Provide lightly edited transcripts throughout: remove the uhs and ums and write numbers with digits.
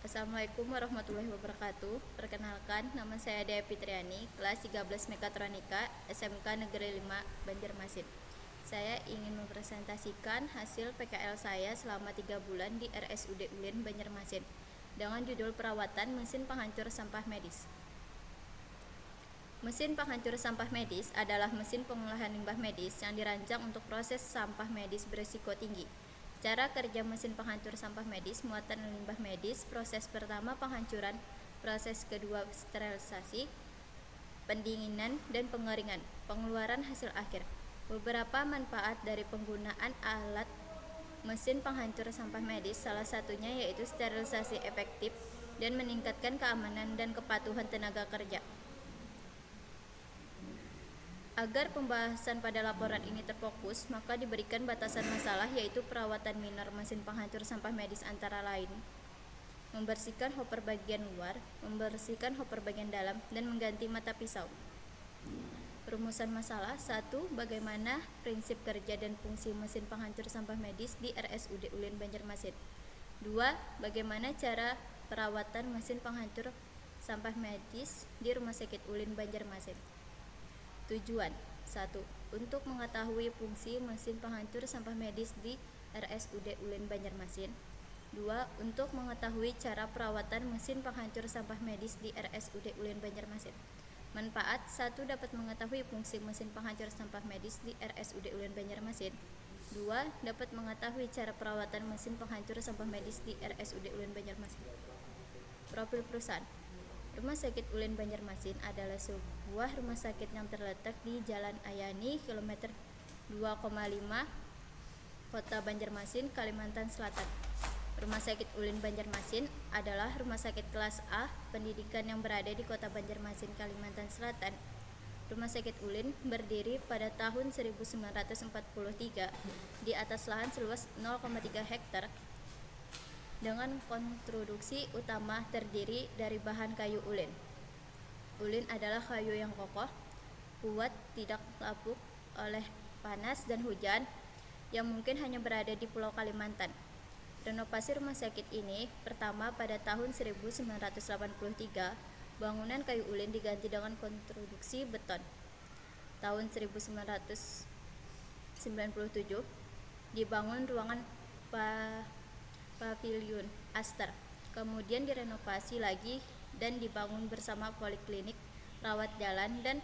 Assalamualaikum warahmatullahi wabarakatuh. Perkenalkan, nama saya Dea Fitriani, kelas 13 Mekatronika, SMK Negeri 5, Banjarmasin. Saya ingin mempresentasikan hasil PKL saya selama 3 bulan di RSUD Ulin, Banjarmasin dengan judul perawatan mesin penghancur sampah medis. Mesin penghancur sampah medis adalah mesin pengolahan limbah medis yang dirancang untuk proses sampah medis berisiko tinggi. Cara kerja mesin penghancur sampah medis: muatan limbah medis, proses pertama penghancuran, proses kedua sterilisasi, pendinginan, dan pengeringan, pengeluaran hasil akhir. Beberapa manfaat dari penggunaan alat mesin penghancur sampah medis, salah satunya yaitu sterilisasi efektif dan meningkatkan keamanan dan kepatuhan tenaga kerja. Agar pembahasan pada laporan ini terfokus, maka diberikan batasan masalah yaitu perawatan minor mesin penghancur sampah medis antara lain membersihkan hopper bagian luar, membersihkan hopper bagian dalam, dan mengganti mata pisau. Rumusan masalah: 1. Bagaimana prinsip kerja dan fungsi mesin penghancur sampah medis di RSUD Ulin, Banjarmasin. 2. Bagaimana cara perawatan mesin penghancur sampah medis di Rumah Sakit Ulin, Banjarmasin. Tujuan: 1. Untuk mengetahui fungsi mesin penghancur sampah medis di RSUD Ulin, Banjarmasin. 2. Untuk mengetahui cara perawatan mesin penghancur sampah medis di RSUD Ulin, Banjarmasin. Manfaat: 1. Dapat mengetahui fungsi mesin penghancur sampah medis di RSUD Ulin, Banjarmasin. 2. Dapat mengetahui cara perawatan mesin penghancur sampah medis di RSUD Ulin, Banjarmasin. Profil perusahaan: Rumah Sakit Ulin, Banjarmasin adalah sebuah rumah sakit yang terletak di Jalan Ayani, kilometer 2,5, Kota Banjarmasin, Kalimantan Selatan. Rumah Sakit Ulin, Banjarmasin adalah rumah sakit kelas A pendidikan yang berada di Kota Banjarmasin, Kalimantan Selatan. Rumah Sakit Ulin berdiri pada tahun 1943 di atas lahan seluas 0,3 hektar dengan konstruksi utama terdiri dari bahan kayu ulin. Ulin adalah kayu yang kokoh, kuat, tidak lapuk oleh panas dan hujan, yang mungkin hanya berada di Pulau Kalimantan. Renovasi rumah sakit ini pertama pada tahun 1983, bangunan kayu ulin diganti dengan konstruksi beton. Tahun 1997 dibangun ruangan Paviliun Aster, kemudian direnovasi lagi dan dibangun bersama poliklinik, rawat jalan, dan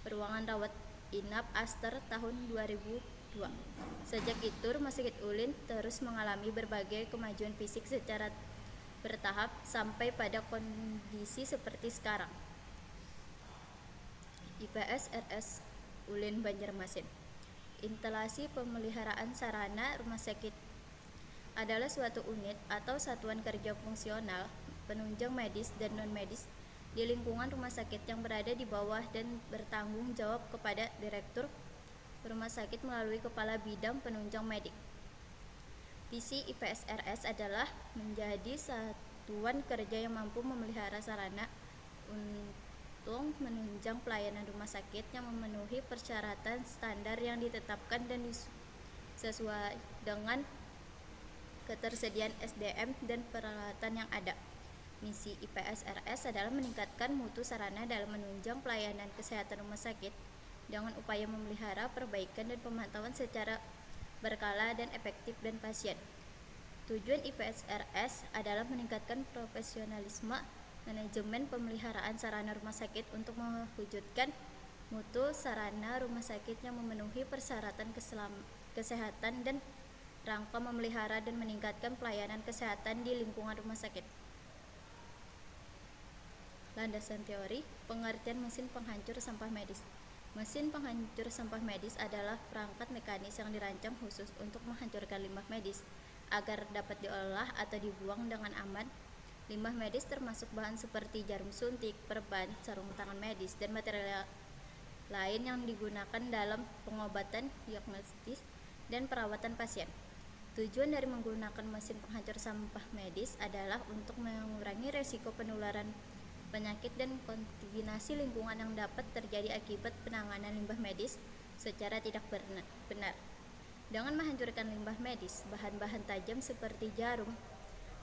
ruangan rawat inap Aster tahun 2002. Sejak itu, Rumah Sakit Ulin terus mengalami berbagai kemajuan fisik secara bertahap sampai pada kondisi seperti sekarang. IPS RS Ulin, Banjarmasin. Instalasi pemeliharaan sarana rumah sakit adalah suatu unit atau satuan kerja fungsional penunjang medis dan non-medis di lingkungan rumah sakit yang berada di bawah dan bertanggung jawab kepada direktur rumah sakit melalui kepala bidang penunjang medik. Visi IPSRS adalah menjadi satuan kerja yang mampu memelihara sarana untuk menunjang pelayanan rumah sakit yang memenuhi persyaratan standar yang ditetapkan dan sesuai dengan ketersediaan SDM dan peralatan yang ada. Misi IPSRS adalah meningkatkan mutu sarana dalam menunjang pelayanan kesehatan rumah sakit dengan upaya memelihara, perbaikan, dan pemantauan secara berkala dan efektif dan pasien. Tujuan IPSRS adalah meningkatkan profesionalisme manajemen pemeliharaan sarana rumah sakit untuk mewujudkan mutu sarana rumah sakit yang memenuhi persyaratan kesehatan dan rangka memelihara dan meningkatkan pelayanan kesehatan di lingkungan rumah sakit. Landasan teori: pengertian mesin penghancur sampah medis. Mesin penghancur sampah medis adalah perangkat mekanis yang dirancang khusus untuk menghancurkan limbah medis agar dapat diolah atau dibuang dengan aman. Limbah medis termasuk bahan seperti jarum suntik, perban, sarung tangan medis, dan material lain yang digunakan dalam pengobatan, diagnostis, dan perawatan pasien. Tujuan dari menggunakan mesin penghancur sampah medis adalah untuk mengurangi resiko penularan penyakit dan kontaminasi lingkungan yang dapat terjadi akibat penanganan limbah medis secara tidak benar. Dengan menghancurkan limbah medis, bahan-bahan tajam seperti jarum,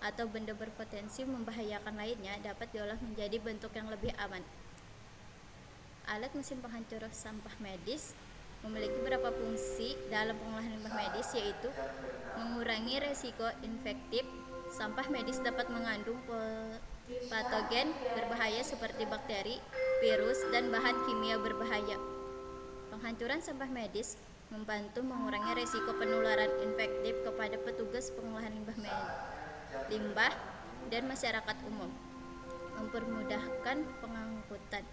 atau benda berpotensi membahayakan lainnya dapat diolah menjadi bentuk yang lebih aman. Alat mesin penghancur sampah medis memiliki beberapa fungsi dalam pengolahan limbah medis, yaitu mengurangi resiko infektif. Sampah medis dapat mengandung patogen berbahaya seperti bakteri, virus, dan bahan kimia berbahaya. Penghancuran sampah medis membantu mengurangi risiko penularan infektif kepada petugas pengolahan limbah dan masyarakat umum, mempermudahkan pengangkutan.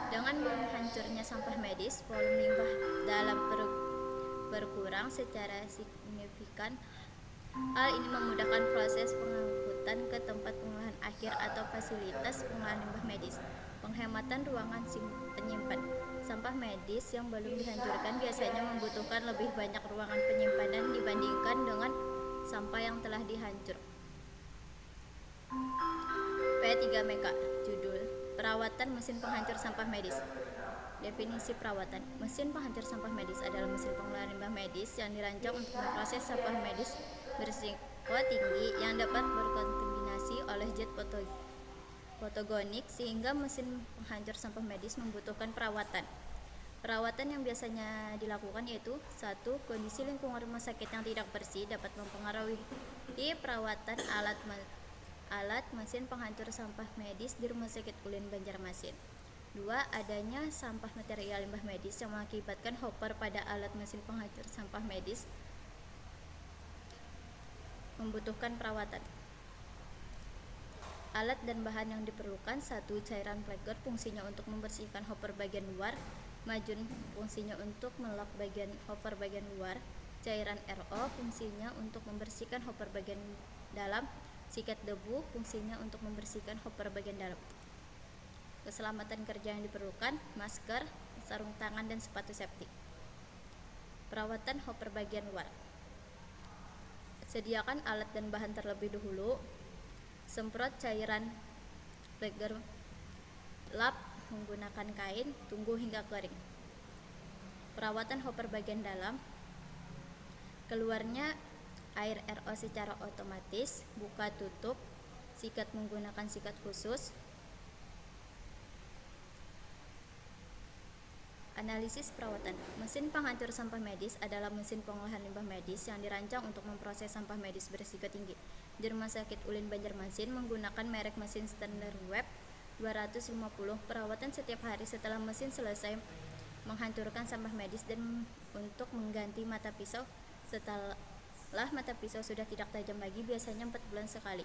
Dengan menghancurnya sampah medis, volume limbah dalam berkurang secara signifikan. Hal ini memudahkan proses pengangkutan ke tempat pengolahan akhir atau fasilitas pengolahan limbah medis. Penghematan ruangan penyimpan. Sampah medis yang belum dihancurkan biasanya membutuhkan lebih banyak ruangan penyimpanan dibandingkan dengan sampah yang telah dihancur. P3MK. Judul: Perawatan mesin penghancur sampah medis. Definisi perawatan. Mesin penghancur sampah medis adalah mesin pengolahan limbah medis yang dirancang untuk memproses sampah medis berisiko tinggi yang dapat berkontaminasi oleh zat fotogenik, sehingga mesin penghancur sampah medis membutuhkan perawatan. Perawatan yang biasanya dilakukan yaitu: 1. Kondisi lingkungan rumah sakit yang tidak bersih dapat mempengaruhi perawatan alat mesin penghancur sampah medis di Rumah Sakit Ulin Banjarmasin. 2. Adanya sampah material limbah medis yang mengakibatkan hopper pada alat mesin penghancur sampah medis membutuhkan perawatan. Alat dan bahan yang diperlukan: 1. Cairan flagger, fungsinya untuk membersihkan hopper bagian luar. Majun, fungsinya untuk melap bagian hopper bagian luar. Cairan RO, fungsinya untuk membersihkan hopper bagian dalam. Sikat debu, fungsinya untuk membersihkan hopper bagian dalam. Keselamatan kerja yang diperlukan: masker, sarung tangan, dan sepatu safety. Perawatan hopper bagian luar. Sediakan alat dan bahan terlebih dahulu. Semprot cairan flagger, lap menggunakan kain, tunggu hingga kering. Perawatan hopper bagian dalam: keluarnya air RO secara otomatis, buka tutup, sikat menggunakan sikat khusus. Analisis perawatan. Mesin penghancur sampah medis adalah mesin pengolahan limbah medis yang dirancang untuk memproses sampah medis berisiko tinggi. Di Rumah Sakit Ulin Banjarmasin menggunakan merek mesin standar WEB 250. Perawatan setiap hari setelah mesin selesai menghancurkan sampah medis dan untuk mengganti mata pisau setelah mata pisau sudah tidak tajam lagi, biasanya 4 bulan sekali.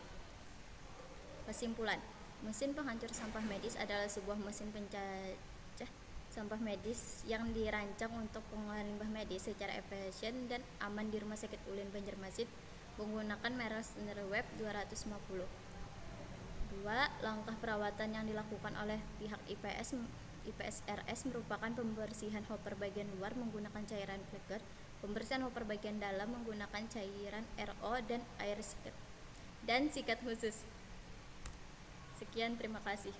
Kesimpulan: mesin penghancur sampah medis adalah sebuah mesin pencacah sampah medis yang dirancang untuk pengolahan limbah medis secara efisien dan aman di Rumah Sakit Ulin Banjarmasin menggunakan merek standar WEB 250. 2. Langkah perawatan yang dilakukan oleh pihak IPSRS merupakan pembersihan hopper bagian luar menggunakan cairan flagger, pembersihan hopper bagian dalam menggunakan cairan RO dan air sikat dan sikat khusus. Sekian, terima kasih.